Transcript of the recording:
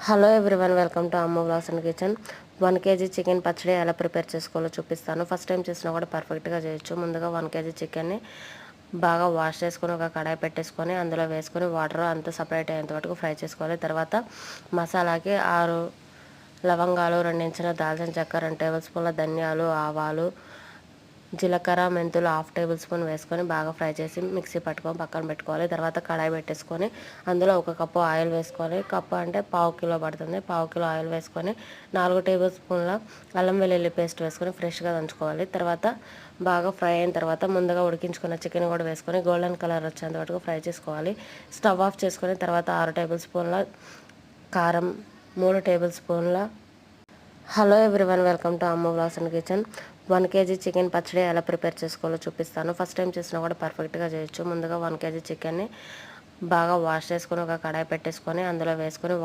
Hello everyone, welcome to అమ్మ vlogs and kitchen. 1 kg chicken పచ్చడి ఎలా ప్రిపేర్ చేసుకోవాలో చూపిస్తాను. ఫస్ట్ టైం చేసినా కూడా పర్ఫెక్ట్గా చేయొచ్చు. ముందుగా 1 kg చికెన్ని బాగా వాష్ చేసుకొని ఒక కడాయి పెట్టేసుకొని అందులో వేసుకొని వాటర్ అంతా సపరేట్ అయ్యేంత వరకు ఫ్రై చేసుకోవాలి. తర్వాత మసాలాకి 6 లవంగాలు, 2 ఇంచుల దాల్చిన చెక్క, 2 టేబుల్ స్పూన్ల ధనియాలు, ఆవాలు, జీలకర్ర, మెంతులు 1/2 టేబుల్ స్పూన్ వేసుకొని బాగా ఫ్రై చేసి మిక్సీ పట్టుకొని పక్కన పెట్టుకోవాలి. తర్వాత కడాయి పెట్టేసుకొని అందులో 1 కప్పు ఆయిల్ వేసుకోవాలి. కప్పు అంటే 1/2 కిలో పడుతుంది. 1/2 కిలో ఆయిల్ వేసుకొని 4 టేబుల్ స్పూన్ల అల్లం వెల్లుల్లి పేస్ట్ వేసుకొని ఫ్రెష్గా దంచుకోవాలి. తర్వాత బాగా ఫ్రై అయిన తర్వాత ముందుగా ఉడికించుకున్న చికెన్ కూడా వేసుకొని గోల్డెన్ కలర్ వచ్చేంత వరకు ఫ్రై చేసుకోవాలి. స్టవ్ ఆఫ్ చేసుకొని తర్వాత 6 టేబుల్ స్పూన్ల కారం, 3 టేబుల్ స్పూన్ల హలో ఎవ్రీవన్, వెల్కమ్ టు అమ్మ vlogs and kitchen. 1 kg chicken పచ్చడి ఎలా ప్రిపేర్ చేసుకోవాలో చూపిస్తాను. ఫస్ట్ టైం చేసినా కూడా పర్ఫెక్ట్గా చేయొచ్చు. ముందుగా 1 kg చికెన్ని బాగా వాష్ చేసుకొని ఒక కడాయి పెట్టేసుకొని అందులో వేసుకొని